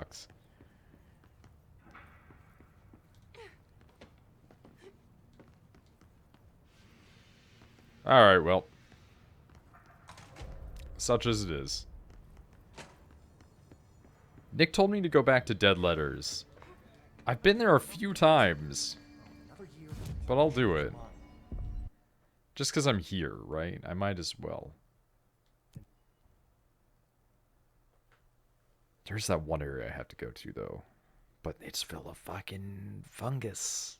sucks. Alright, well. Such as it is. Nick told me to go back to Dead Letters. I've been there a few times. But I'll do it. Just because I'm here, right? I might as well. There's that one area I have to go to, though. But it's full of fucking fungus.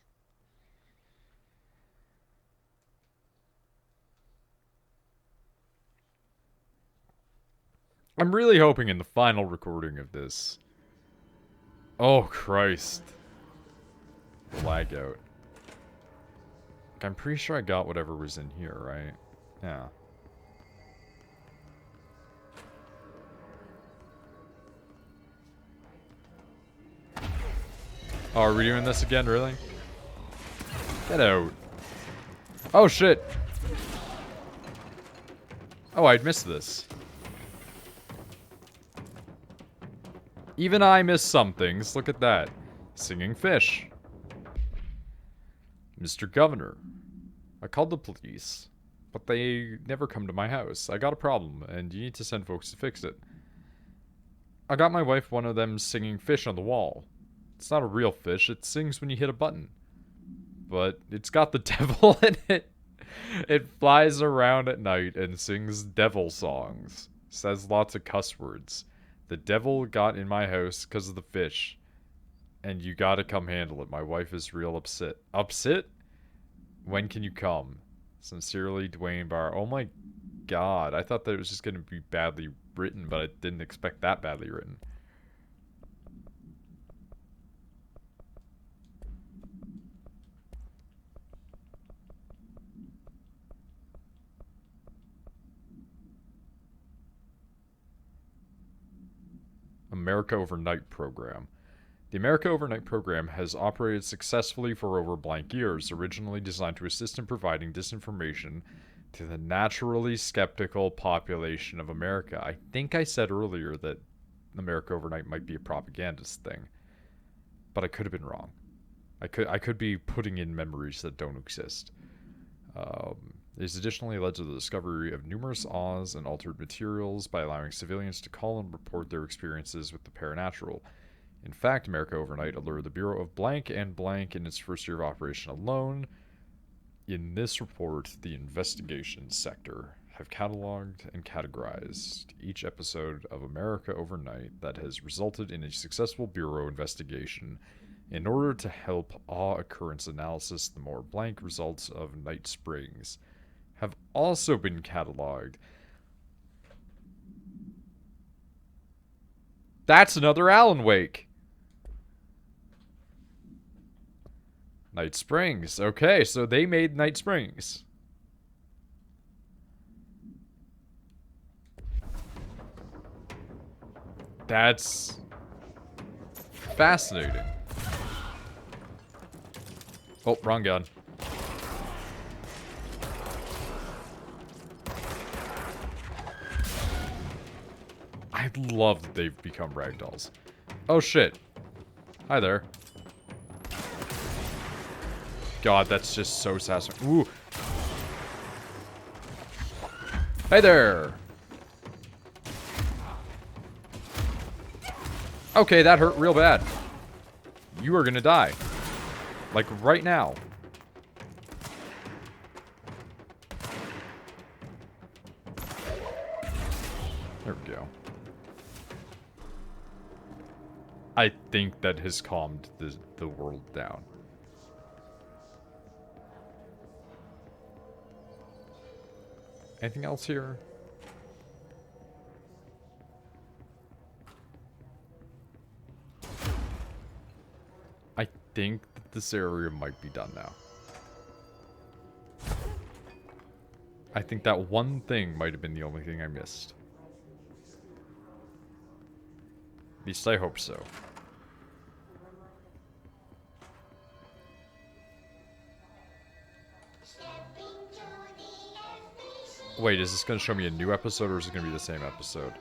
I'm really hoping in the final recording of this. Oh, Christ. Lag out. I'm pretty sure I got whatever was in here, right? Yeah. Oh, are we doing this again, really? Get out. Oh, shit. Oh, I'd missed this. Even I miss some things. Look at that. Singing fish. Mr. Governor, I called the police, but they never come to my house. I got a problem, and you need to send folks to fix it. I got my wife one of them singing fish on the wall. It's not a real fish, it sings when you hit a button. But it's got the devil in it. It flies around at night and sings devil songs. Says lots of cuss words. The devil got in my house because of the fish. And you gotta come handle it. My wife is real upset. Upset? When can you come? Sincerely, Dwayne Barr. Oh my god. I thought that it was just gonna be badly written, but I didn't expect that badly written. America Overnight Program. The America Overnight Program has operated successfully for over blank years, originally designed to assist in providing disinformation to the naturally skeptical population of America. I think I said earlier that America Overnight might be a propagandist thing, but I could have been wrong. I could be putting in memories that don't exist. It has additionally led to the discovery of numerous Oz and altered materials by allowing civilians to call and report their experiences with the paranatural. In fact, America Overnight alerted the Bureau of blank and blank in its first year of operation alone. In this report, the investigation sector have cataloged and categorized each episode of America Overnight that has resulted in a successful Bureau investigation. In order to help awe occurrence analysis, the more blank results of Night Springs have also been cataloged. That's another Alan Wake. Night Springs. Okay, so they made Night Springs. That's fascinating. Oh, wrong gun. I love that they've become ragdolls. Oh shit. Hi there. God, that's just so satisfying. Ooh. Hey there. Okay, that hurt real bad. You are gonna die. Like, right now. There we go. I think that has calmed the world down. Anything else here? I think that this area might be done now. I think that one thing might have been the only thing I missed. At least I hope so. Wait, is this going to show me a new episode or is it going to be the same episode?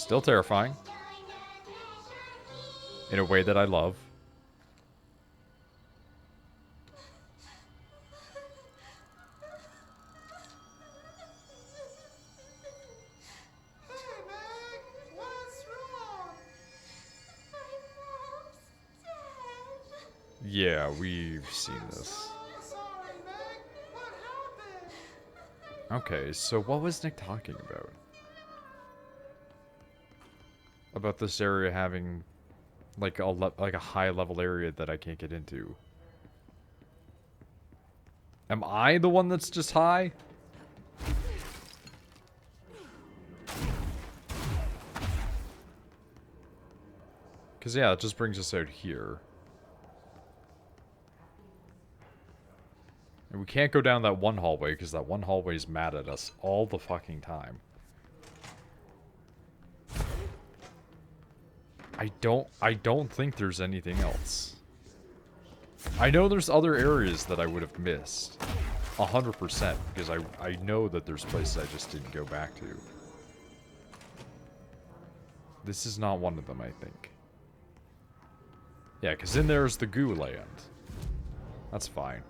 Still terrifying. In a way that I love. Yeah, we've seen this. Okay, so what was Nick talking about? About this area having like a high level area that I can't get into. Am I the one that's just high? Cause yeah, it just brings us out here. And we can't go down that one hallway because that one hallway is mad at us all the fucking time. I don't think there's anything else. I know there's other areas that I would have missed. 100%, because I know that there's places I just didn't go back to. This is not one of them, I think. Yeah, because in there's the goo land. That's fine.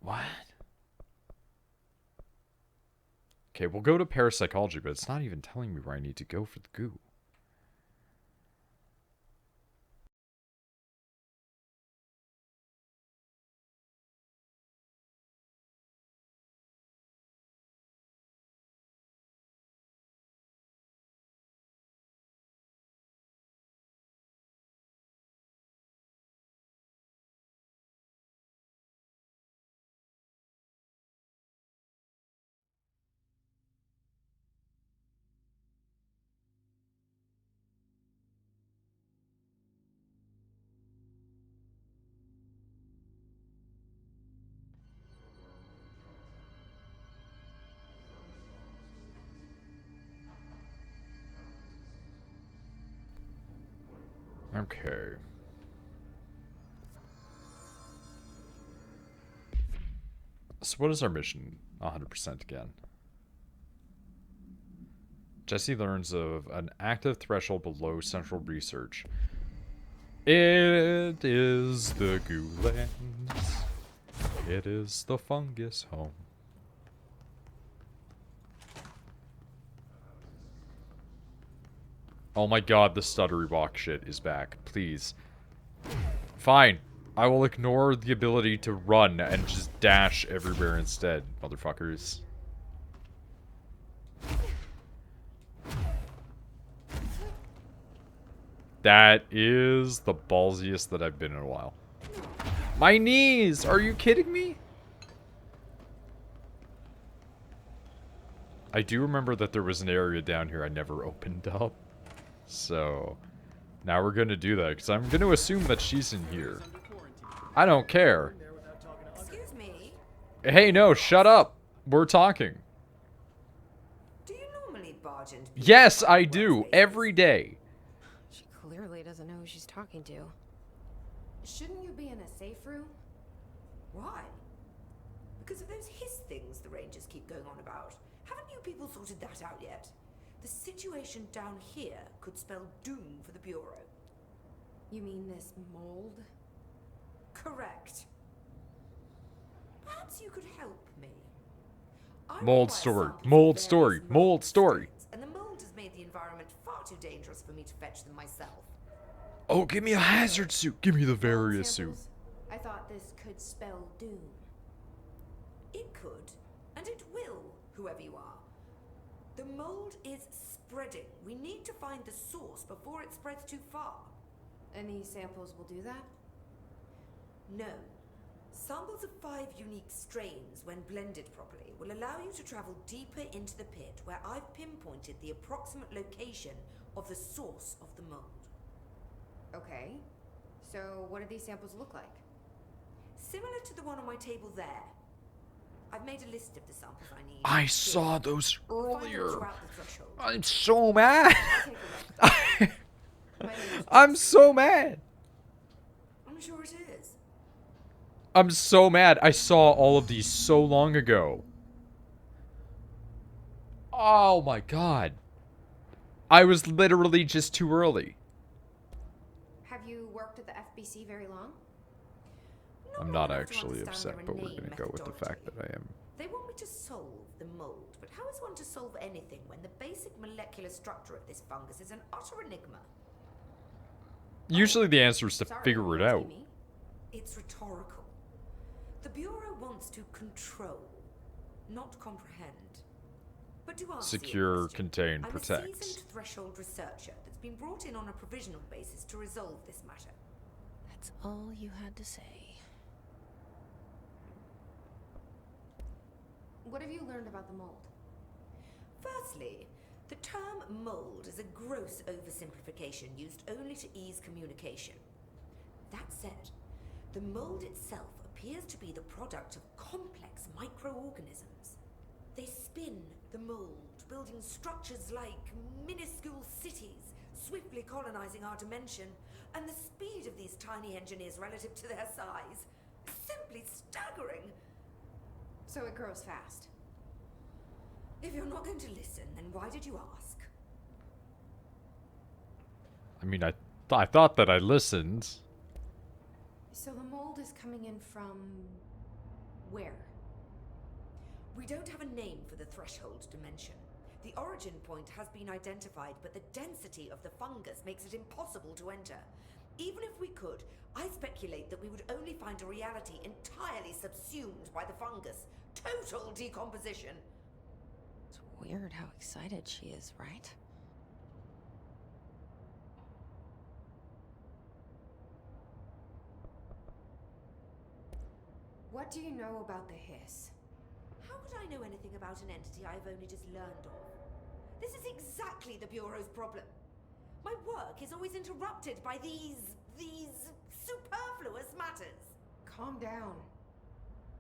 What? Okay, we'll go to parapsychology, but it's not even telling me where I need to go for the goo. Okay. So what is our mission 100% again? Jesse learns of an active threshold below central research. It is the goo lands. It is the fungus home. Oh my god, the stuttery walk shit is back. Please. Fine. I will ignore the ability to run and just dash everywhere instead, motherfuckers. That is the ballsiest that I've been in a while. My knees! Are you kidding me? I do remember that there was an area down here I never opened up. So, now we're gonna do that, because I'm gonna assume that she's in here. I don't care. Excuse me? Hey, no, shut up. We're talking. Do you normally barge into Yes, I do. Every day. She clearly doesn't know who she's talking to. Shouldn't you be in a safe room? Why? Because of those hiss things the Rangers keep going on about. Haven't you people sorted that out yet? The situation down here could spell doom for the Bureau. You mean this mold? Correct. Perhaps you could help me. I Mold require story. samples of Mold various story. mold Mold story. strains, and the mold has made the environment far too dangerous for me to fetch them myself. Oh, give me a hazard suit. Give me the various suit. Samples? I thought this could spell doom. It could, and it will, whoever you are. The mold is spreading. We need to find the source before it spreads too far. And these samples will do that? No. Samples of 5 unique strains, when blended properly, will allow you to travel deeper into the pit where I've pinpointed the approximate location of the source of the mold. Okay. So what do these samples look like? Similar to the one on my table there. I've made a list of the samples I need. I saw those You'll find them earlier. throughout the threshold. I'm so mad. Take a look. My name is I'm so mad. I'm sure it is. I'm so mad. I saw all of these so long ago. Oh my god. I was literally just too early. Have you worked at the FBC very long? I'm long not enough to actually understand upset, their but we're inane gonna go with the fact that methodology. I am. They want me to solve the mold, but how is one to solve anything when the basic molecular structure of this fungus is an utter enigma? Usually the answer is to Sorry, figure you're it asking out. me? It's rhetorical. The Bureau wants to control, not comprehend. But to answer Secure, your question, contain, I'm protect. a seasoned threshold researcher that's been brought in on a provisional basis to resolve this matter. That's all you had to say. What have you learned about the mold? Firstly, the term mold is a gross oversimplification used only to ease communication. That said, the mold itself appears to be the product of complex microorganisms. They spin the mold, building structures like minuscule cities, swiftly colonizing our dimension, and the speed of these tiny engineers relative to their size is simply staggering. So it grows fast. If you're not going to listen, then why did you ask? I mean, I thought that I listened. So the mold is coming in from where? We don't have a name for the threshold dimension. The origin point has been identified, but the density of the fungus makes it impossible to enter. Even if we could, I speculate that we would only find a reality entirely subsumed by the fungus. Total decomposition. It's weird how excited she is, right? What do you know about the hiss? How would I know anything about an entity I've only just learned of? This is exactly the Bureau's problem. My work is always interrupted by these superfluous matters. Calm down.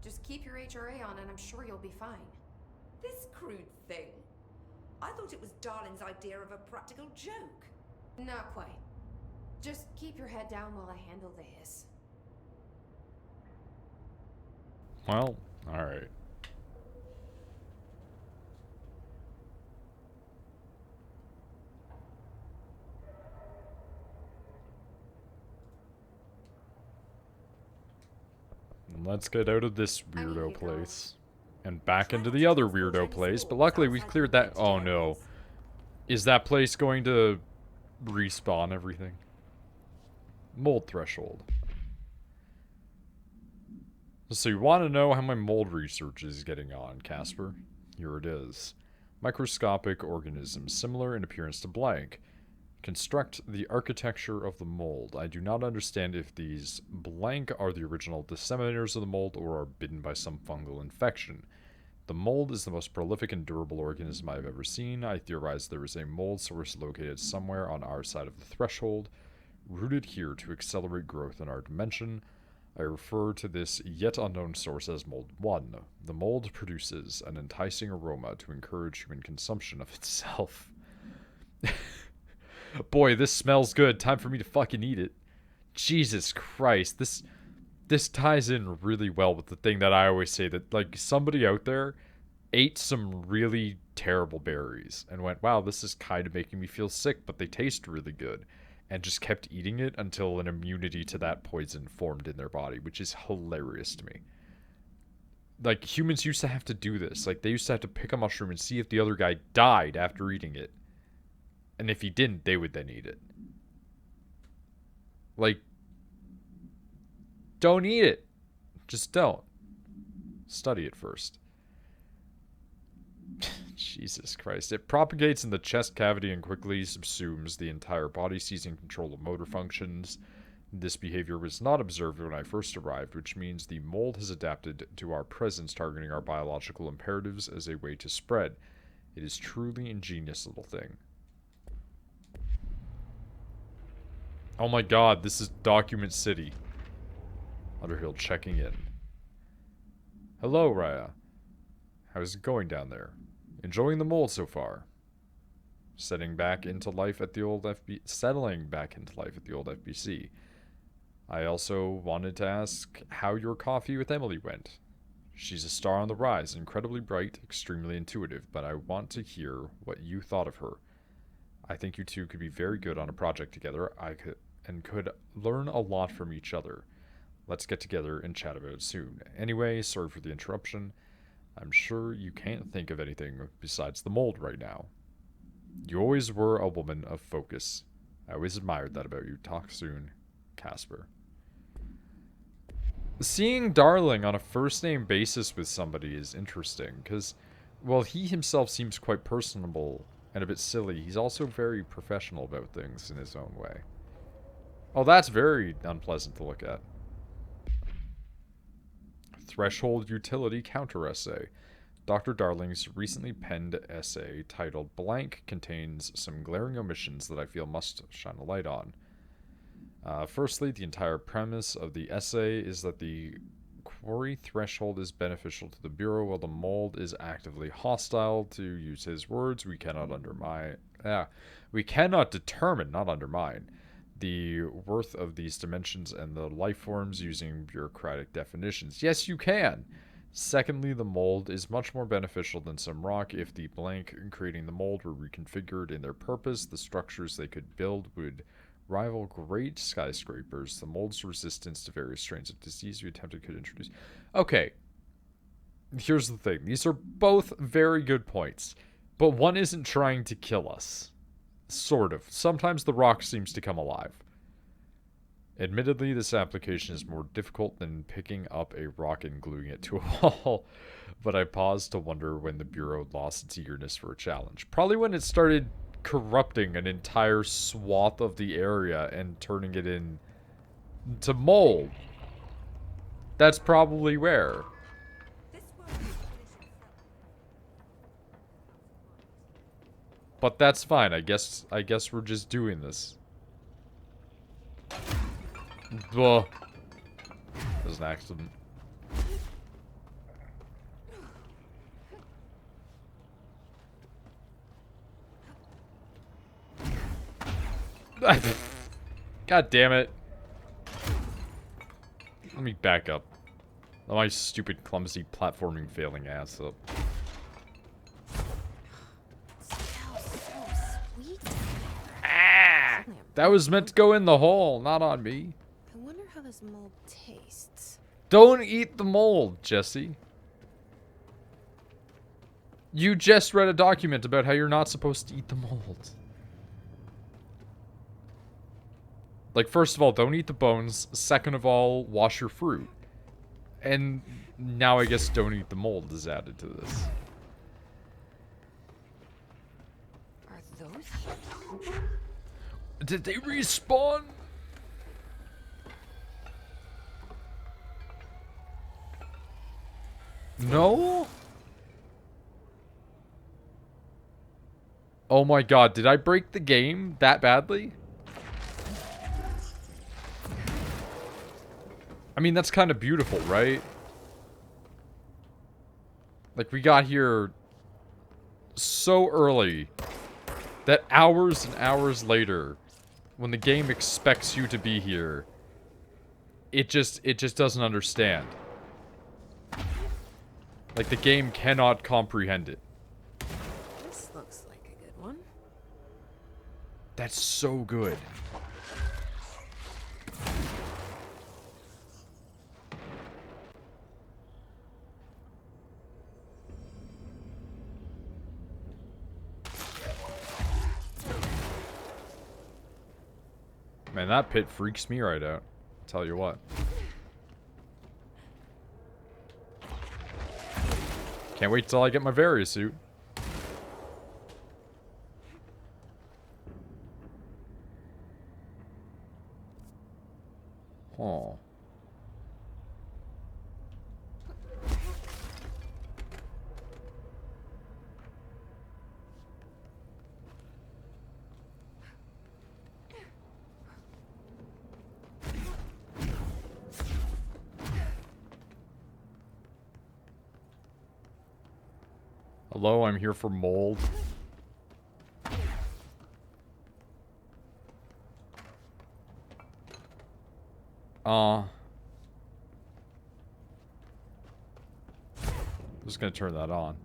Just keep your HRA on and I'm sure you'll be fine. This crude thing. I thought it was Darling's idea of a practical joke. Not quite. Just keep your head down while I handle the hiss. Well, alright. Let's get out of this weirdo place. And back into the other weirdo place. But luckily we've cleared that. Oh no. Is that place going to respawn everything? Mold threshold. So you want to know how my mold research is getting on, Casper? Here it is. Microscopic organisms, similar in appearance to blank. Construct the architecture of the mold. I do not understand if these blank are the original disseminators of the mold or are bitten by some fungal infection. The mold is the most prolific and durable organism I have ever seen. I theorize there is a mold source located somewhere on our side of the threshold, rooted here to accelerate growth in our dimension. I refer to this yet unknown source as Mold 1. The mold produces an enticing aroma to encourage human consumption of itself. Boy, this smells good. Time for me to fucking eat it. Jesus Christ. This ties in really well with the thing that I always say, that like somebody out there ate some really terrible berries and went, wow, this is kind of making me feel sick, but they taste really good, and just kept eating it until an immunity to that poison formed in their body, which is hilarious to me. Like, humans used to have to do this. Like, they used to have to pick a mushroom and see if the other guy died after eating it. And if he didn't, they would then eat it. Like, don't eat it. Just don't. Study it first. Jesus Christ. It propagates in the chest cavity and quickly subsumes the entire body, seizing control of motor functions. This behavior was not observed when I first arrived, which means the mold has adapted to our presence, targeting our biological imperatives as a way to spread. It is truly ingenious little thing. Oh my god, this is Document City. Underhill checking in. Hello, Raya. How's it going down there? Enjoying the mold so far? Settling back into life at the old FBC. I also wanted to ask how your coffee with Emily went. She's a star on the rise, incredibly bright, extremely intuitive, but I want to hear what you thought of her. I think you two could be very good on a project together. I could learn a lot from each other. Let's get together and chat about it soon. Anyway, sorry for the interruption. I'm sure you can't think of anything besides the mold right now. You always were a woman of focus. I always admired that about you. Talk soon, Casper. Seeing Darling on a first name basis with somebody is interesting because, while he himself seems quite personable and a bit silly, he's also very professional about things in his own way. Oh, that's very unpleasant to look at. Threshold Utility Counter Essay. Dr. Darling's recently penned essay titled Blank contains some glaring omissions that I feel must shine a light on. Firstly, the entire premise of the essay is that the quarry threshold is beneficial to the Bureau while the mold is actively hostile. To use his words, we cannot determine, not undermine, the worth of these dimensions and the life forms using bureaucratic definitions. Yes, you can. Secondly, the mold is much more beneficial than some rock. If the blank creating the mold were reconfigured in their purpose, the structures they could build would rival great skyscrapers. The mold's resistance to various strains of disease we attempted could introduce. Okay, here's the thing. These are both very good points, but one isn't trying to kill us. Sort of. Sometimes the rock seems to come alive. Admittedly, this application is more difficult than picking up a rock and gluing it to a wall, but I paused to wonder when the Bureau lost its eagerness for a challenge. Probably when it started corrupting an entire swath of the area and turning it into mold. That's probably where. But that's fine. I guess we're just doing this. Ugh. That was an accident. God damn it. Let me back up. My stupid, clumsy, platforming failing ass up. Ah! That was meant to go in the hole, not on me. I wonder how this mold tastes. Don't eat the mold, Jesse. You just read a document about how you're not supposed to eat the mold. Like, first of all, don't eat the bones. Second of all, wash your fruit. And now I guess don't eat the mold is added to this. Are those? Did they respawn? No? Oh my god, did I break the game that badly? I mean, that's kind of beautiful, right? Like, we got here so early that hours and hours later, when the game expects you to be here, it just doesn't understand. Like, the game cannot comprehend it. This looks like a good one. That's so good. Man, that pit freaks me right out. Tell you what. Can't wait till I get my Varia suit. Oh. Hello, I'm here for mold. Just gonna turn that on.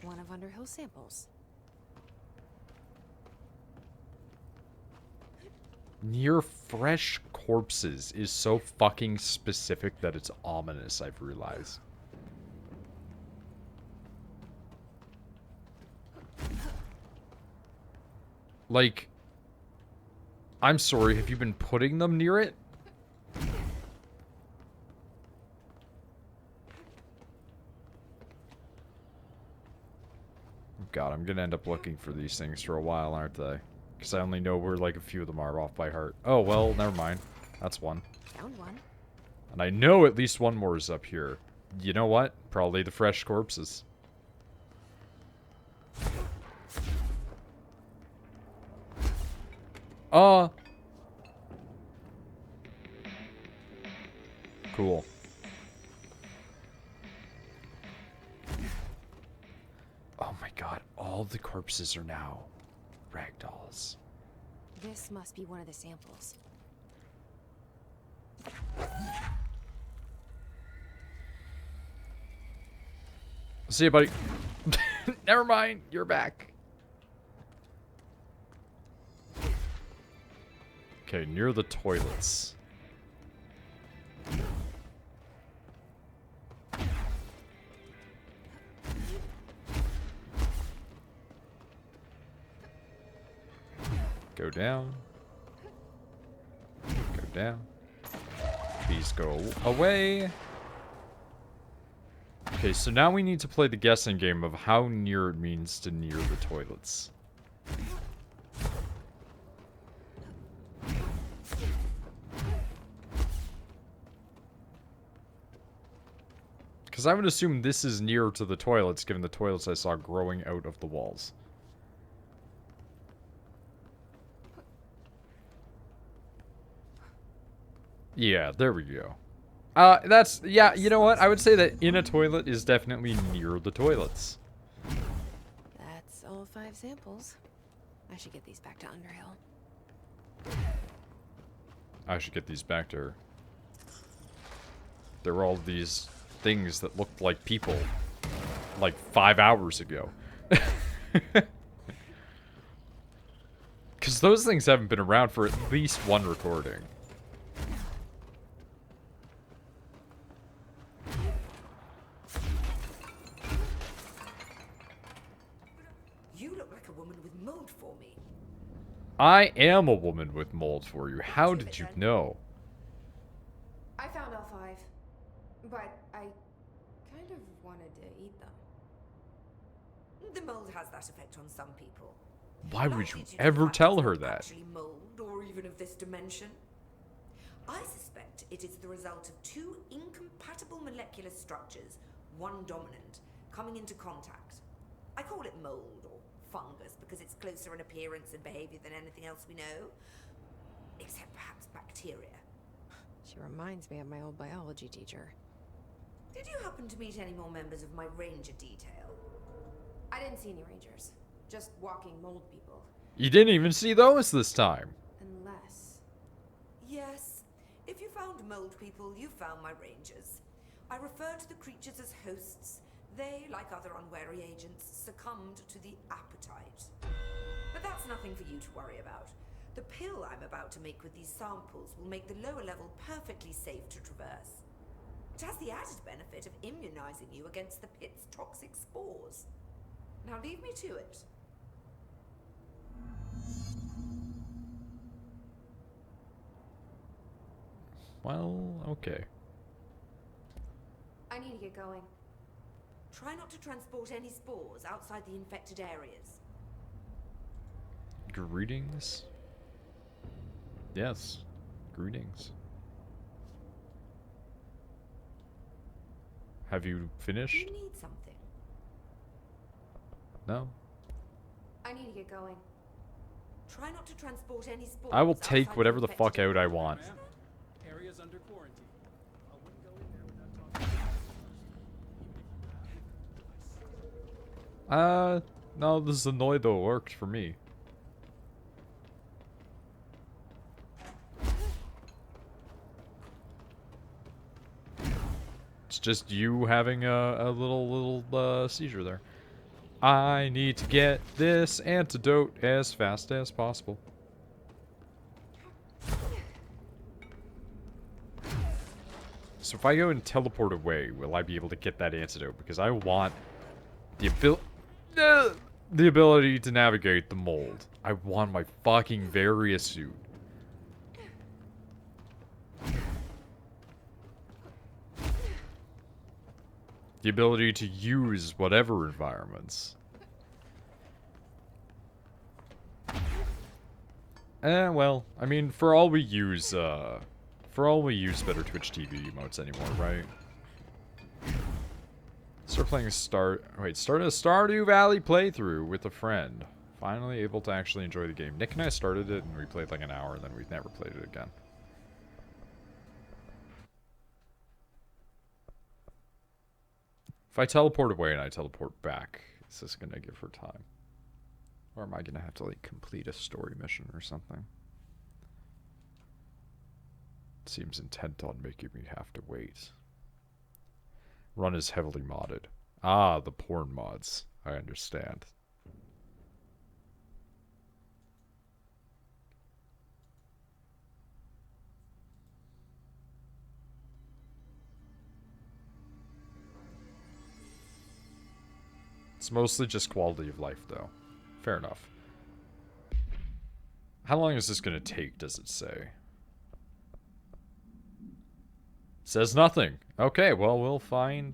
One of Underhill's samples. Near fresh corpses is so fucking specific that it's ominous, I've realized. Like, I'm sorry, have you been putting them near it? God, I'm gonna end up looking for these things for a while, aren't they? Because I only know where, like, a few of them are off by heart. Oh, well, never mind. That's one. Found one. And I know at least one more is up here. You know what? Probably the fresh corpses. Cool. Oh my god, all the corpses are now ragdolls. This must be one of the samples. See you, buddy. Never mind, you're back. Okay, near the toilets. Go down. Go down. Please go away. Okay, so now we need to play the guessing game of how near it means to near the toilets. Because I would assume this is near to the toilets, given the toilets I saw growing out of the walls. Yeah, there we go. That's, yeah, you know what? I would say that in a toilet is definitely near the toilets. That's all 5 samples. I should get these back to Underhill. I should get these back to her. There were all these things that looked like people, like 5 hours ago. Because those things haven't been around for at least one recording. You look like a woman with mold for me. I am a woman with mold for you. How did you know? I found all 5, but I kind of wanted to eat them. The mold has that effect on some people. Why would Likely you due to the ever fact tell it's her not that? Actually mold, or even of this dimension. I suspect it is the result of 2 incompatible molecular structures, one dominant, coming into contact. I call it mold or fungus because it's closer in appearance and behavior than anything else we know, except perhaps bacteria. She reminds me of my old biology teacher. Did you happen to meet any more members of my ranger detail? I didn't see any rangers, just walking mold people. You didn't even see those this time. Unless... Yes. If you found mold people, you found my rangers. I refer to the creatures as hosts. They, like other unwary agents, succumbed to the appetite. But that's nothing for you to worry about. The pill I'm about to make with these samples will make the lower level perfectly safe to traverse. It has the added benefit of immunizing you against the pit's toxic spores. Now leave me to it. Well, okay. I need to get going. Try not to transport any spores outside the infected areas. Greetings. Yes. Greetings. Have you Do finished? you need something? No? I need to get going. Try not to transport any spores. I will outside take whatever the infected fuck out I areas. want. Area's under quarantine. I wouldn't go in there without talking to you first. No, this is the Noid that worked for me. It's just you having a little seizure there. I need to get this antidote as fast as possible. So if I go and teleport away, will I be able to get that antidote? Because I want the ability to navigate the mold. I want my fucking Varia suit. The ability to use whatever environments. Well, I mean, for all we use better Twitch TV emotes anymore, right? Start playing start a Stardew Valley playthrough with a friend. Finally able to actually enjoy the game. Nick and I started it and we played like an hour and then we've never played it again. If I teleport away and I teleport back, is this gonna give her time? Or am I gonna have to like complete a story mission or something? It seems intent on making me have to wait. Run is heavily modded. Ah, the porn mods. I understand. It's mostly just quality of life, though. Fair enough. How long is this going to take, does it say? Says nothing. Okay, well, we'll find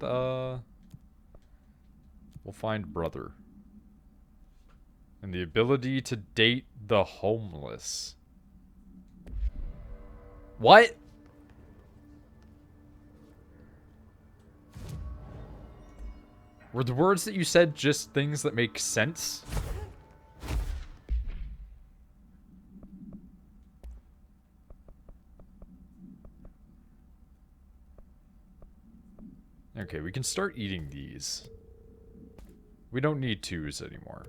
brother. And the ability to date the homeless. What? Were the words that you said just things that make sense? Okay, we can start eating these. We don't need twos anymore.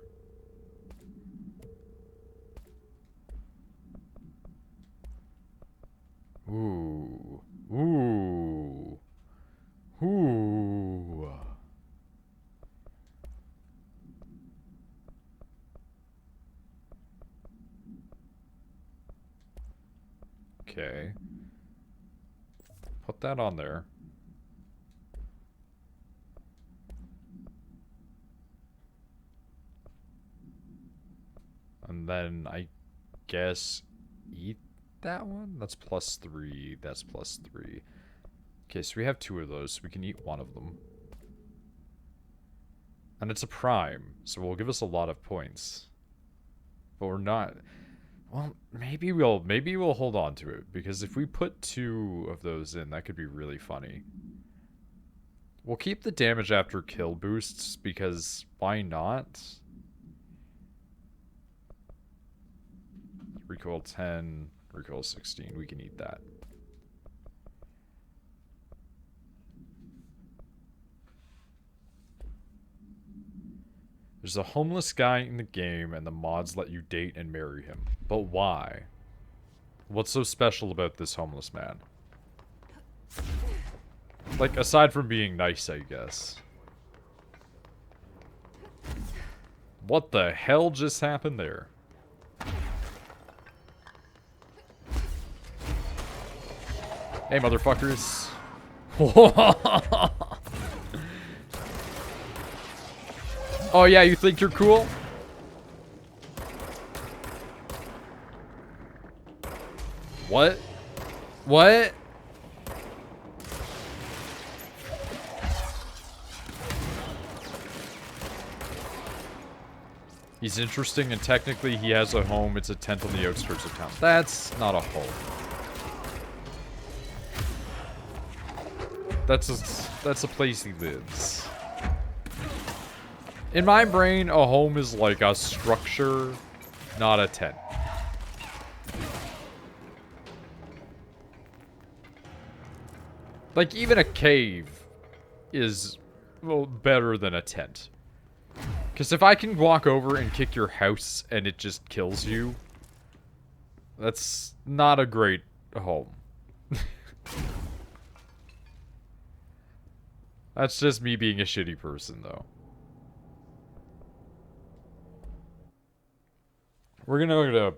Ooh. Ooh. Ooh. Okay. Put that on there. And then I guess eat that one? That's +3. That's +3. Okay, so we have 2 of those. So we can eat one of them. And it's a prime, so it will give us a lot of points. But we're not... Well, maybe we'll hold on to it, because if we put 2 of those in, that could be really funny. We'll keep the damage after kill boosts, because why not? Recoil 10, recoil 16, we can eat that. There's a homeless guy in the game, and the mods let you date and marry him. But why? What's so special about this homeless man? Like, aside from being nice, I guess. What the hell just happened there? Hey, motherfuckers. Oh yeah, you think you're cool? What? What? He's interesting and technically he has a home. It's a tent on the outskirts of town. That's not a home. That's a place he lives. In my brain, a home is like a structure, not a tent. Like, even a cave is, well, better than a tent. Because if I can walk over and kick your house and it just kills you, that's not a great home. That's just me being a shitty person, though. We're gonna go to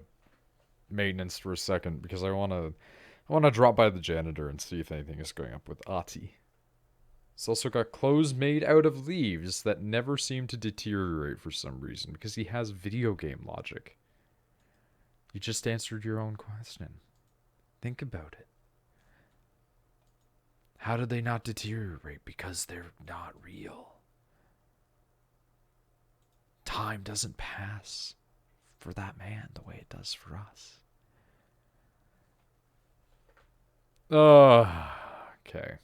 maintenance for a second because I wanna drop by the janitor and see if anything is going up with Ati. He's also got clothes made out of leaves that never seem to deteriorate for some reason because he has video game logic. You just answered your own question. Think about it. How do they not deteriorate? Because they're not real. Time doesn't pass for that man the way it does for us. Okay.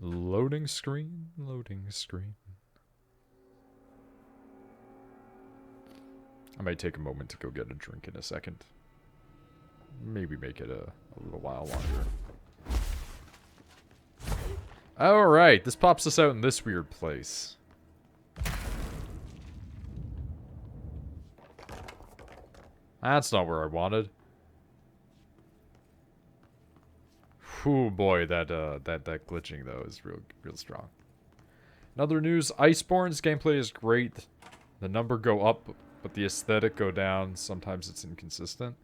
Loading screen, loading screen. I might take a moment to go get a drink in a second. Maybe make it a little while longer. Alright, this pops us out in this weird place. That's not where I wanted. Oh boy, that glitching though is real strong. In other news, Iceborne's gameplay is great. The number go up, but the aesthetic go down. Sometimes it's inconsistent.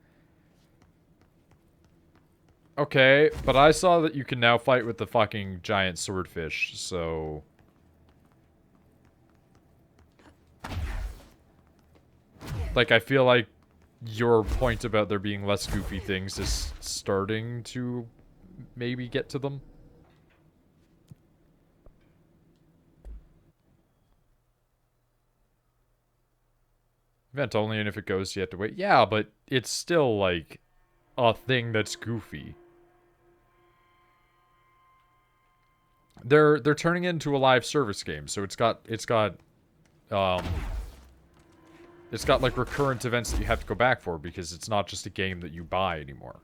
Okay, but I saw that you can now fight with the fucking giant swordfish, so... Like, I feel like your point about there being less goofy things is starting to maybe get to them. Event only, and if it goes, you have to wait. Yeah, but it's still, like, a thing that's goofy. They're turning it into a live service game, so it's got like recurrent events that you have to go back for because it's not just a game that you buy anymore.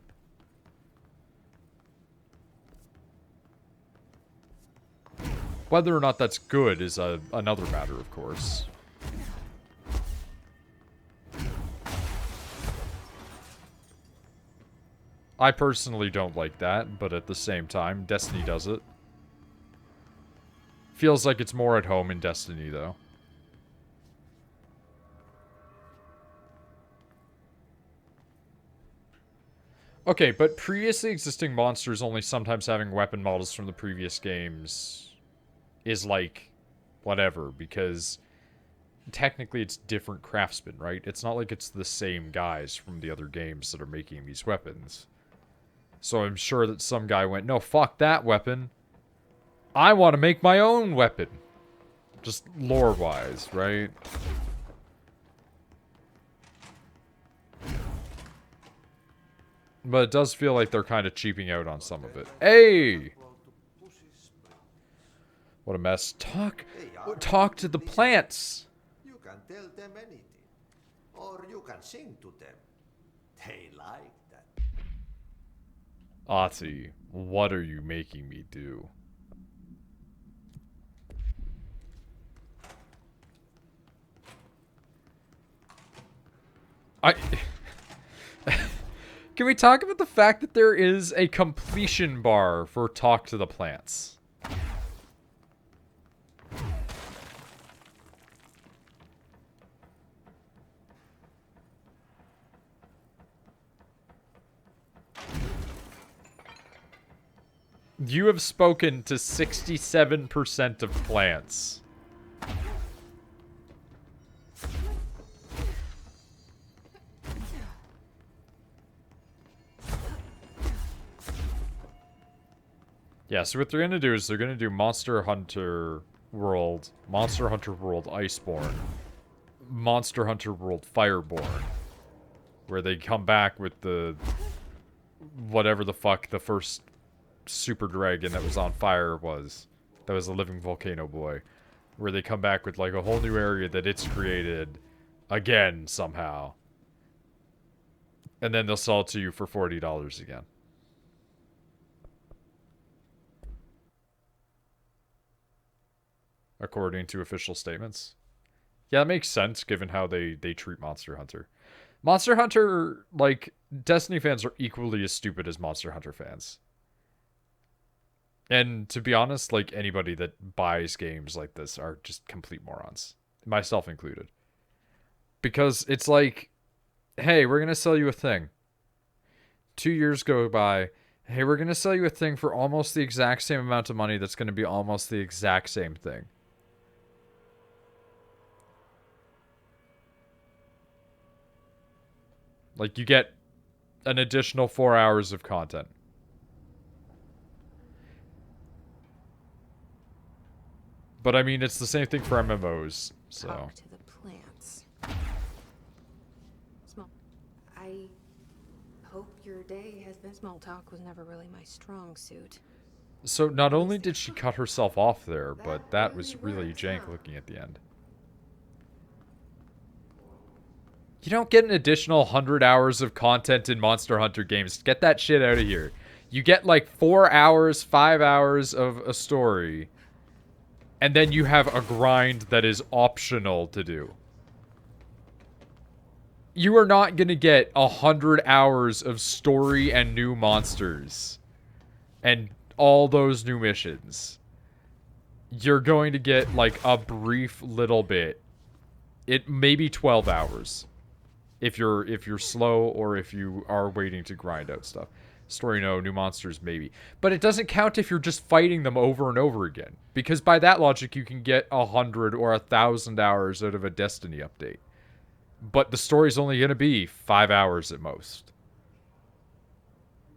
Whether or not that's good is another matter, of course. I personally don't like that, but at the same time, Destiny does it. Feels like it's more at home in Destiny, though. Okay, but previously existing monsters only sometimes having weapon models from the previous games is like, whatever, because technically it's different craftsmen, right? It's not like it's the same guys from the other games that are making these weapons. So I'm sure that some guy went, no, fuck that weapon. I want to make my own weapon. Just lore-wise, right? But it does feel like they're kind of cheaping out on some of it. Hey! What a mess. Talk to the plants! You can tell them anything. Or you can sing to them. They like that. Ati, what are you making me do? Can we talk about the fact that there is a completion bar for Talk to the Plants? You have spoken to 67% of plants. Yeah, so what they're going to do is they're going to do Monster Hunter World Iceborne, Monster Hunter World Fireborne, where they come back with the whatever the fuck the first super dragon that was on fire was. That was a living volcano boy. Where they come back with like a whole new area that it's created again somehow. And then they'll sell it to you for $40 again. According to official statements. Yeah, that makes sense given how they treat Monster Hunter. Monster Hunter, like, Destiny fans are equally as stupid as Monster Hunter fans. And to be honest, like, anybody that buys games like this are just complete morons, myself included. Because it's like, hey, we're going to sell you a thing. 2 years go by. Hey, we're going to sell you a thing for almost the exact same amount of money that's going to be almost the exact same thing. Like, you get an additional 4 hours of content. But I mean, it's the same thing for MMOs, so. Talk to the plants. Small. I hope your day has been. Small talk was never really my strong suit. So not only did she cut herself off there, but that was really jank looking at the end. You don't get an additional 100 hours of content in Monster Hunter games. Get that shit out of here. You get like 4 hours, 5 hours of a story. And then you have a grind that is optional to do. You are not going to get 100 hours of story and new monsters. And all those new missions. You're going to get like a brief little bit. It may be 12 hours. If you're slow or if you are waiting to grind out stuff. Story, no. New monsters, maybe. But it doesn't count if you're just fighting them over and over again. Because by that logic, you can get 100 or 1,000 hours out of a Destiny update. But the story's only going to be 5 hours at most.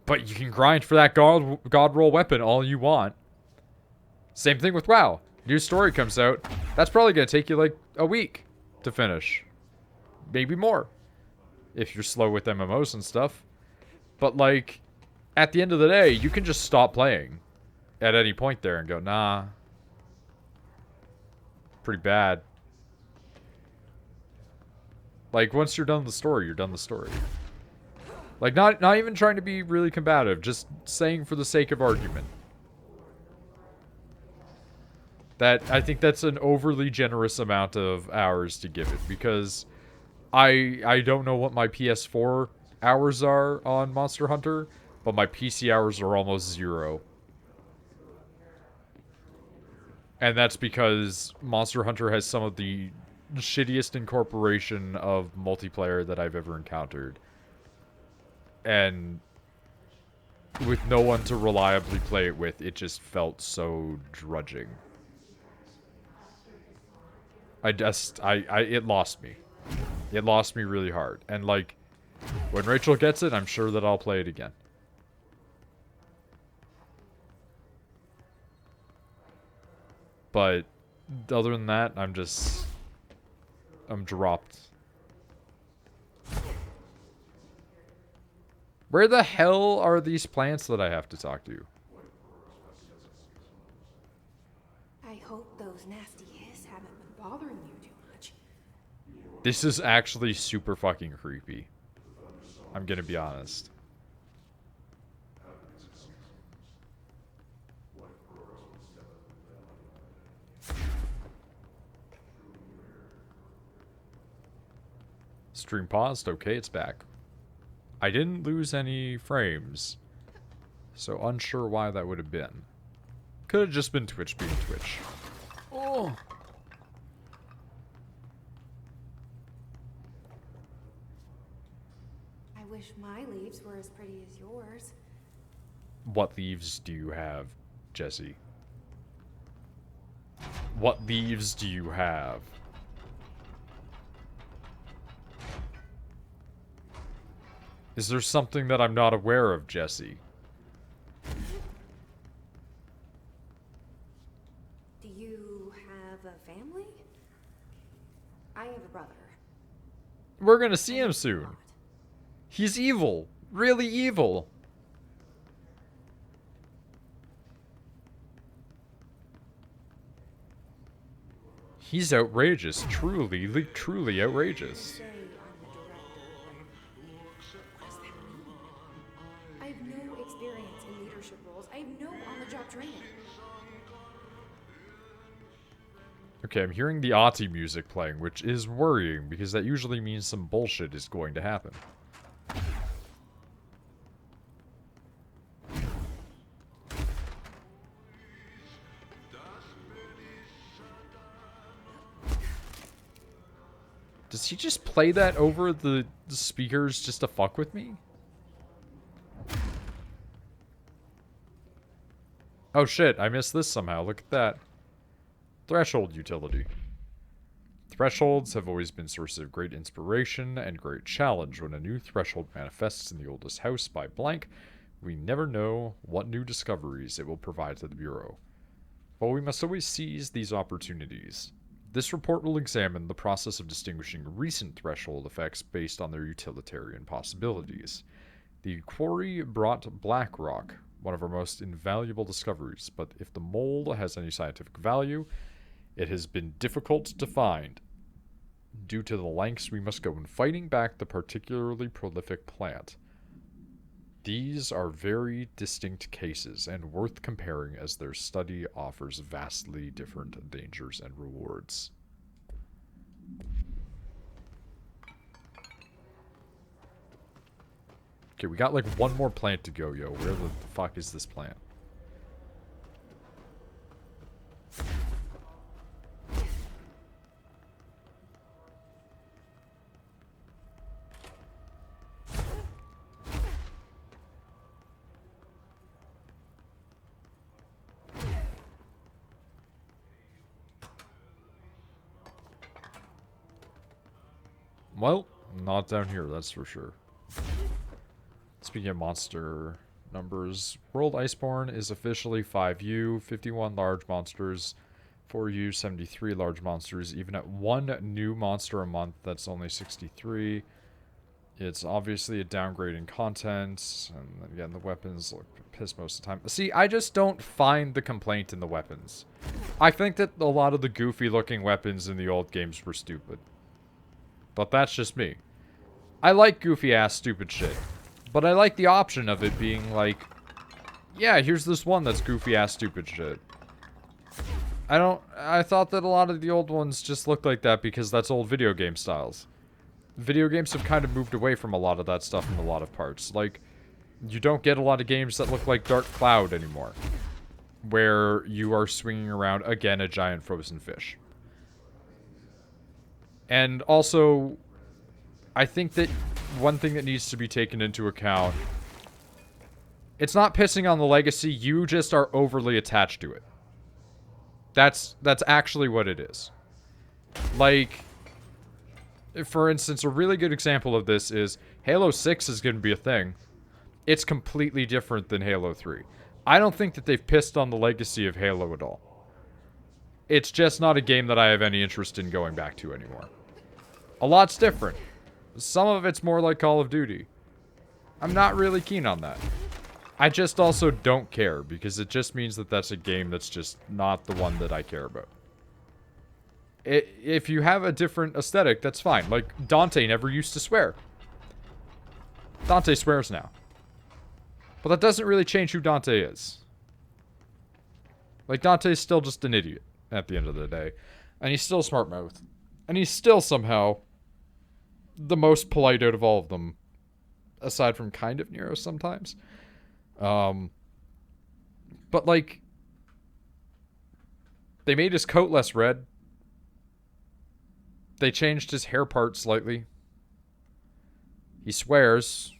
But you can grind for that god roll weapon all you want. Same thing with WoW. New story comes out. That's probably going to take you like a week to finish. Maybe more. If you're slow with MMOs and stuff. But like, at the end of the day, you can just stop playing at any point there and go, nah. Pretty bad. Like, once you're done with the story, you're done with the story. Like, not even trying to be really combative, just saying for the sake of argument. That, I think that's an overly generous amount of hours to give it, because I don't know what my PS4 hours are on Monster Hunter, but my PC hours are almost 0. And that's because Monster Hunter has some of the shittiest incorporation of multiplayer that I've ever encountered. And with no one to reliably play it with, it just felt so drudging. It lost me. It lost me really hard. And like, when Rachel gets it, I'm sure that I'll play it again. But other than that, I'm dropped. Where the hell are these plants that I have to talk to? I hope those nasty hiss haven't been bothering you too much. This is actually super fucking creepy. I'm gonna be honest. Stream paused. Okay, it's back. I didn't lose any frames, so unsure why that would have been. Could have just been Twitch being Twitch. Oh. I wish my leaves were as pretty as yours. What leaves do you have, Jesse? What leaves do you have? Is there something that I'm not aware of, Jesse? Do you have a family? I have a brother. We're gonna see him soon. He's evil. Really evil. He's outrageous. Truly, truly outrageous. I have no experience in leadership roles. I have no on-the-job training. Okay, I'm hearing the Ati music playing, which is worrying, because that usually means some bullshit is going to happen. he just play that over the speakers just to fuck with me? Oh shit, I missed this somehow. Look at that. Threshold utility. Thresholds have always been sources of great inspiration and great challenge. When a new threshold manifests in the oldest house by blank, we never know what new discoveries it will provide to the Bureau. But we must always seize these opportunities. This report will examine the process of distinguishing recent threshold effects based on their utilitarian possibilities. The quarry brought black rock, one of our most invaluable discoveries, but if the mold has any scientific value, it has been difficult to find, due to the lengths we must go in fighting back the particularly prolific plant. These are very distinct cases and worth comparing as their study offers vastly different dangers and rewards. Okay, we got like one more plant to go, yo. Where the fuck is this plant? Well, not down here, that's for sure. Speaking of monster numbers, World Iceborne is officially 5U, 51 large monsters, 4U, 73 large monsters. Even at one new monster a month, that's only 63. It's obviously a downgrade in content, and again, the weapons look piss most of the time. See, I just don't find the complaint in the weapons. I think that a lot of the goofy-looking weapons in the old games were stupid. But that's just me. I like goofy-ass stupid shit. But I like the option of it being like, yeah, here's this one that's goofy-ass stupid shit. I thought that a lot of the old ones just looked like that because that's old video game styles. Video games have kind of moved away from a lot of that stuff in a lot of parts. Like, you don't get a lot of games that look like Dark Cloud anymore. Where you are swinging around, again, a giant frozen fish. And also, I think that one thing that needs to be taken into account, it's not pissing on the legacy, you just are overly attached to it. That's actually what it is. Like, for instance, a really good example of this is Halo 6 is going to be a thing. It's completely different than Halo 3. I don't think that they've pissed on the legacy of Halo at all. It's just not a game that I have any interest in going back to anymore. A lot's different. Some of it's more like Call of Duty. I'm not really keen on that. I just also don't care, because it just means that that's a game that's just not the one that I care about. If you have a different aesthetic, that's fine. Like, Dante never used to swear. Dante swears now. But that doesn't really change who Dante is. Like, Dante's still just an idiot at the end of the day. And he's still smart mouth. And he's still somehow the most polite out of all of them, aside from kind of Nero sometimes. But like, they made his coat less red. They changed his hair part slightly. He swears,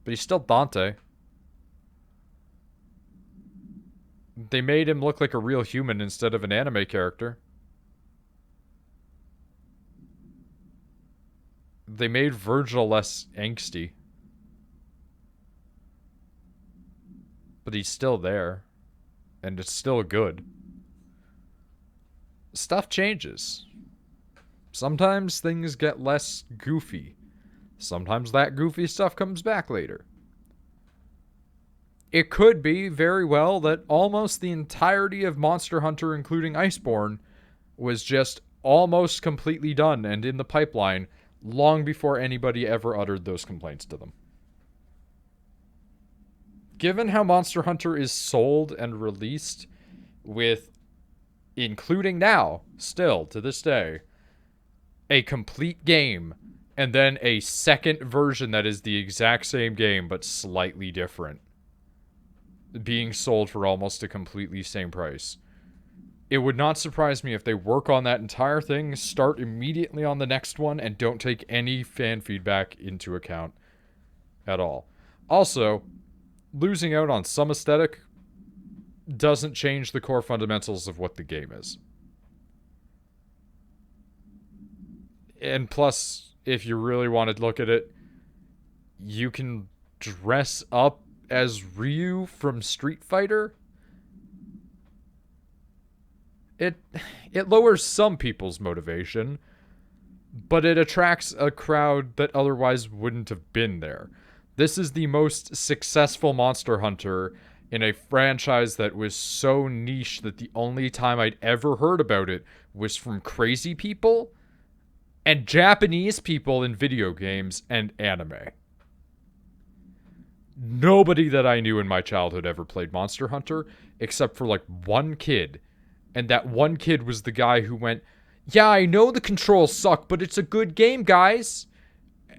but he's still Dante. They made him look like a real human instead of an anime character. They made Virgil less angsty. But he's still there. And it's still good. Stuff changes. Sometimes things get less goofy. Sometimes that goofy stuff comes back later. It could be very well that almost the entirety of Monster Hunter, including Iceborne, was just almost completely done and in the pipeline long before anybody ever uttered those complaints to them. Given how Monster Hunter is sold and released with, including now, still to this day, a complete game and then a second version that is the exact same game but slightly different, being sold for almost a completely same price, It would not surprise me if they work on that entire thing, start immediately on the next one, and don't take any fan feedback into account at all. Also, losing out on some aesthetic doesn't change the core fundamentals of what the game is. And plus, if you really want to look at it, you can dress up as Ryu from Street Fighter. It lowers some people's motivation, but it attracts a crowd that otherwise wouldn't have been there. This is the most successful Monster Hunter in a franchise that was so niche that the only time I'd ever heard about it was from crazy people and Japanese people in video games and anime. Nobody that I knew in my childhood ever played Monster Hunter, except for like one kid. And that one kid was the guy who went, "Yeah, I know the controls suck, but it's a good game, guys."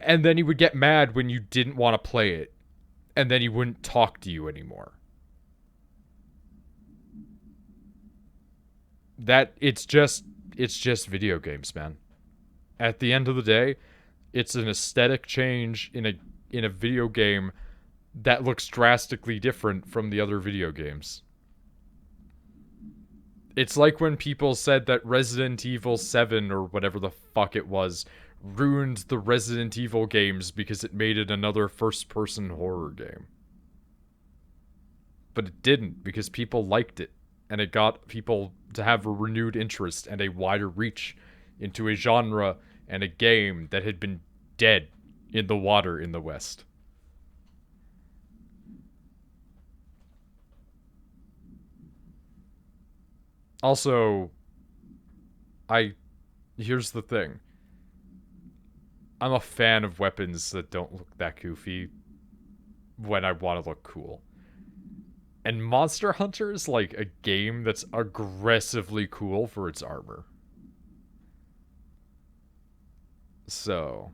And then he would get mad when you didn't want to play it. And then he wouldn't talk to you anymore. It's just video games, man. At the end of the day, it's an aesthetic change in a video game that looks drastically different from the other video games. It's like when people said that Resident Evil 7 or whatever the fuck it was ruined the Resident Evil games because it made it another first-person horror game. But it didn't, because people liked it, and it got people to have a renewed interest and a wider reach into a genre and a game that had been dead in the water in the West. Also, here's the thing. I'm a fan of weapons that don't look that goofy when I want to look cool. And Monster Hunter is like a game that's aggressively cool for its armor. So,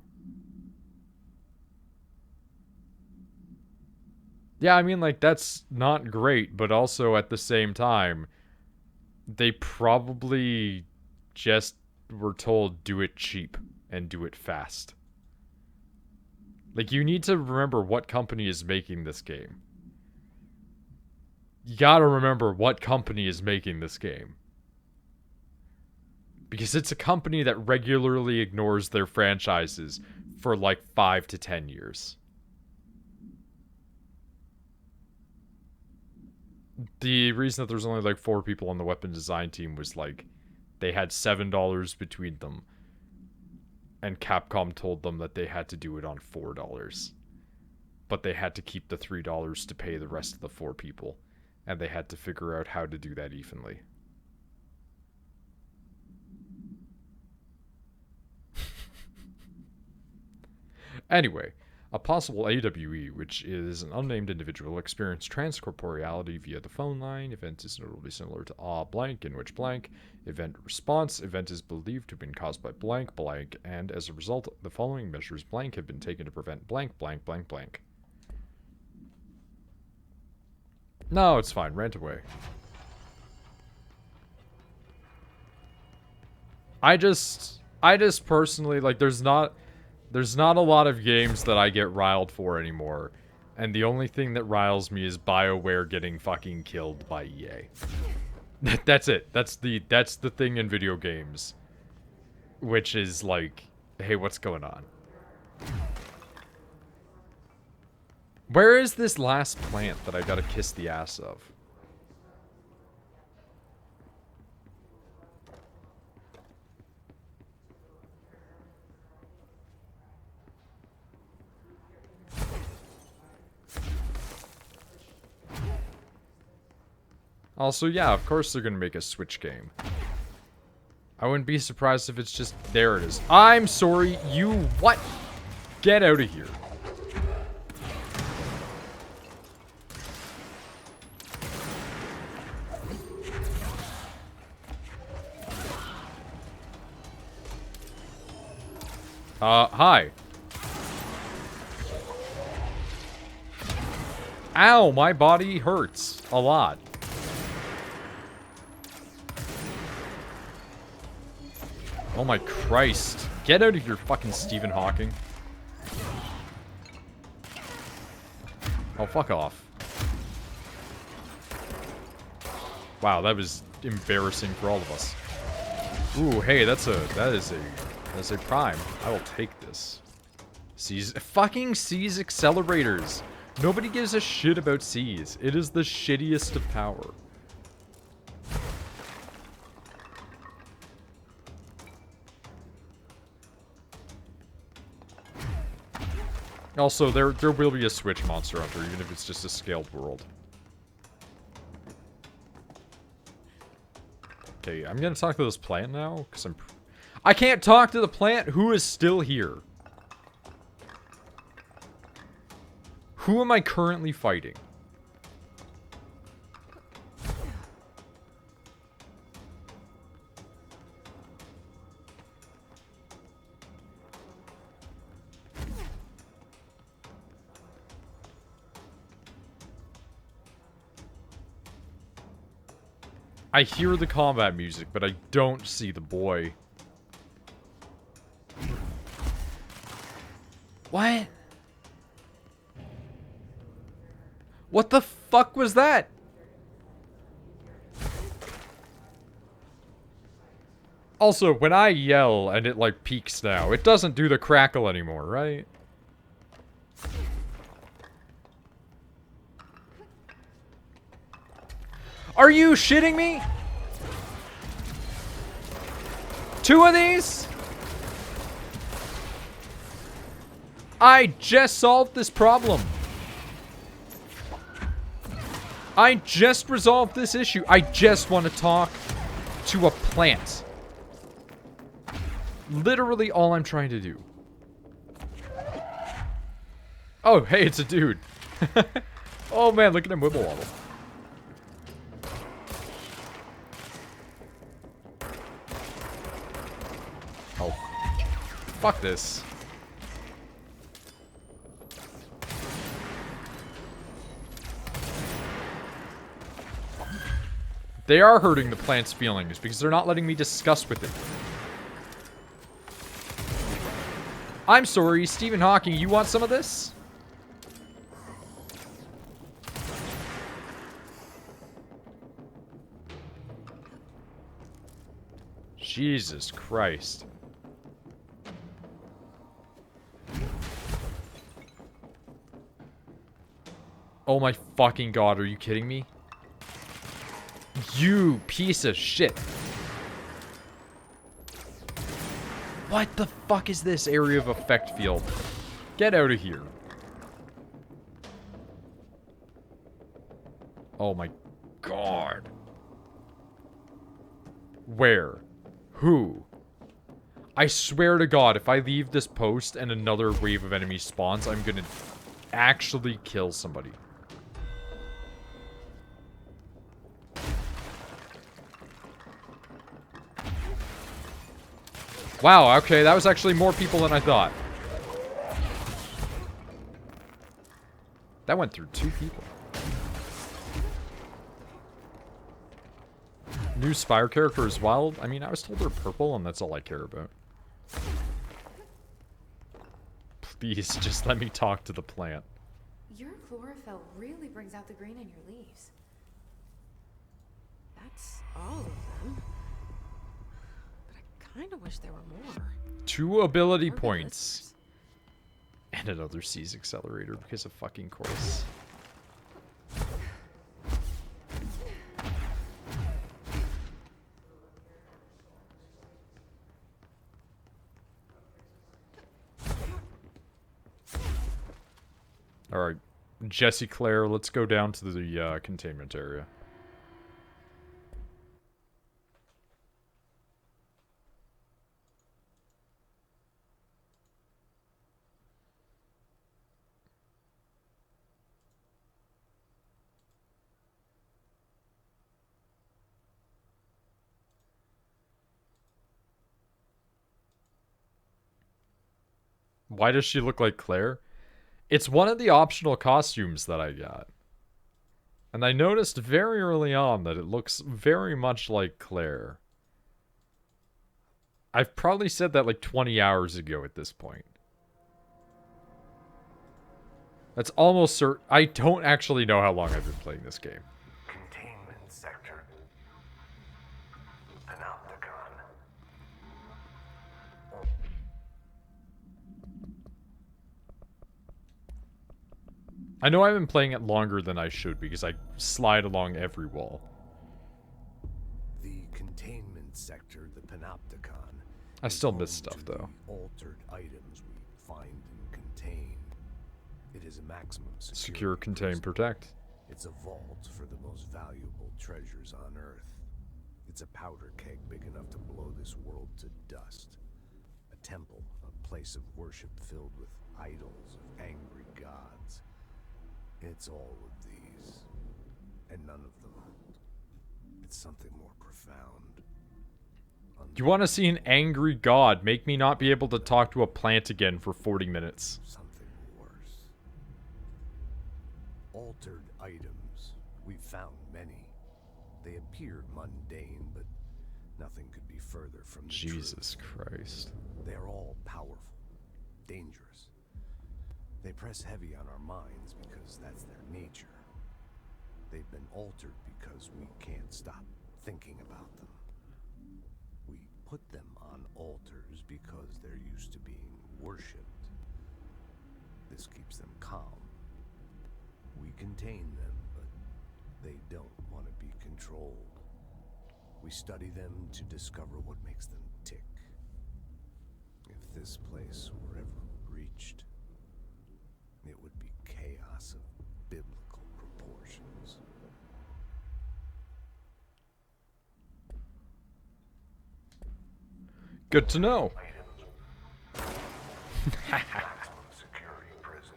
yeah, I mean, like, that's not great, but also at the same time, they probably just were told do it cheap and do it fast. Like, you need to remember what company is making this game. You gotta remember what company is making this game. Because it's a company that regularly ignores their franchises for like 5 to 10 years. The reason that there's only like 4 people on the weapon design team was like they had $7 between them. And Capcom told them that they had to do it on $4. But they had to keep the $3 to pay the rest of the 4 people. And they had to figure out how to do that evenly. Anyway, a possible AWE, which is an unnamed individual, experienced transcorporeality via the phone line. Event is notably similar to blank, in which blank. Event response. Event is believed to have been caused by blank, blank, and as a result, the following measures blank have been taken to prevent blank, blank, blank, blank. No, it's fine. Rant away. I just personally, like, there's not a lot of games that I get riled for anymore. And the only thing that riles me is BioWare getting fucking killed by EA. That's it. That's the thing in video games. Which is like, hey, what's going on? Where is this last plant that I gotta kiss the ass of? Also, yeah, of course they're gonna make a Switch game. I wouldn't be surprised if it's just... There it is. I'm sorry, you... What? Get out of here. Hi. Ow, my body hurts a lot. Oh my Christ. Get out of here, fucking Stephen Hawking. Oh, fuck off. Wow, that was embarrassing for all of us. Ooh, hey, that is a prime. I will take this. Fucking C's accelerators. Nobody gives a shit about C's. It is the shittiest of power. Also, there will be a Switch Monster Hunter, even if it's just a scaled world. Okay, I'm gonna talk to this plant now, because I can't talk to the plant who is still here. Who am I currently fighting? I hear the combat music, but I don't see the boy. What? What the fuck was that? Also, when I yell and it like peaks now, it doesn't do the crackle anymore, right? Are you shitting me? 2 of these? I just solved this problem. I just resolved this issue. I just want to talk to a plant. Literally all I'm trying to do. Oh, hey, it's a dude. Oh man, look at him wibble wobble. Oh. Fuck this. They are hurting the plant's feelings because they're not letting me discuss with it. I'm sorry, Stephen Hawking, you want some of this? Jesus Christ. Oh my fucking god, are you kidding me? You piece of shit. What the fuck is this area of effect field? Get out of here. Oh my god. Where? Who? I swear to god, if I leave this post and another wave of enemies spawns, I'm gonna actually kill somebody. Wow, okay, that was actually more people than I thought. That went through 2 people. New Spire character is wild. I mean, I was told they're purple, and that's all I care about. Please, just let me talk to the plant. Your chlorophyll really brings out the green in your leaves. That's all of them. But I kind of wish there were more. 2 ability Or good points. listeners. And another C's accelerator because of fucking course. Alright. Jesse Claire, let's go down to the containment area. Why does she look like Claire? It's one of the optional costumes that I got. And I noticed very early on that it looks very much like Claire. I've probably said that like 20 hours ago at this point. That's almost certain. I don't actually know how long I've been playing this game. Containment sector. Panopticon. I know I've been playing it longer than I should because I slide along every wall. The containment sector, the Panopticon. I still miss stuff, though. Altered items we find and contain. It is a maximum Secure, contain, protect. It's a vault for the most valuable treasures on Earth. It's a powder keg big enough to blow this world to dust. A temple, a place of worship filled with idols of angry gods. It's all of these, and none of them. It's something more profound. You want to see an angry god make me not be able to talk to a plant again for 40 minutes. Something worse. Altered items. We've found many. They appear mundane, but nothing could be further from the Jesus truth. Christ. They're all powerful, dangerous. They press heavy on our minds because that's their nature. They've been altered because we can't stop thinking about them. We put them on altars because they're used to being worshipped. This keeps them calm. We contain them, but they don't want to be controlled. We study them to discover what makes them tick. If this place were ever breached, it would be chaos of biblical proportions. Good to know. Maximum security prison.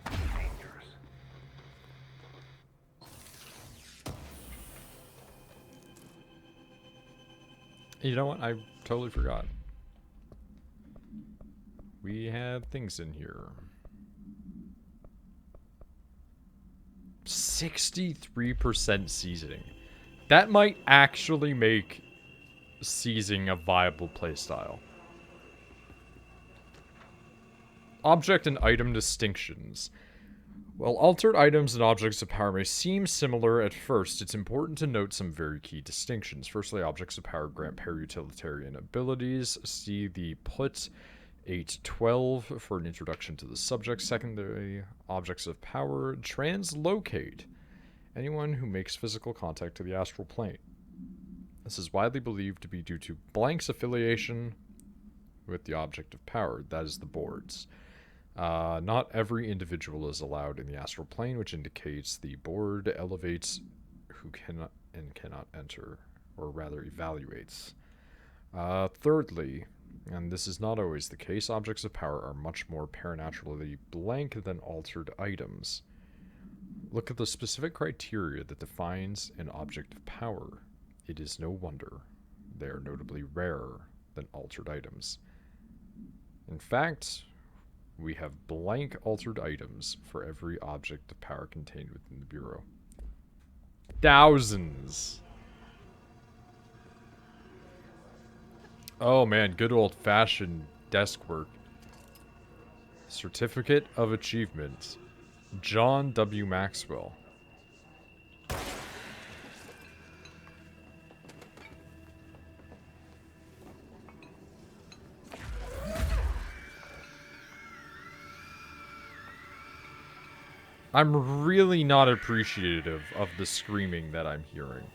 Dangerous. You know what? I totally forgot. We have things in here. 63% seasoning. That might actually make seizing a viable playstyle. Object and item distinctions. While altered items and objects of power may seem similar at first, it's important to note some very key distinctions. Firstly, objects of power grant para-utilitarian abilities. See the put 812 for an introduction to the subject. Secondary, objects of power translocate anyone who makes physical contact to the astral plane. This is widely believed to be due to blank's affiliation with the object of power, that is the boards. Not every individual is allowed in the astral plane, which indicates the board elevates who cannot enter, or rather evaluates. Thirdly, and this is not always the case, objects of power are much more paranaturally blank than altered items. Look at the specific criteria that defines an object of power. It is no wonder they are notably rarer than altered items. In fact, we have blank altered items for every object of power contained within the Bureau. Thousands! Oh man, good old-fashioned desk work. Certificate of Achievement. John W. Maxwell. I'm really not appreciative of the screaming that I'm hearing.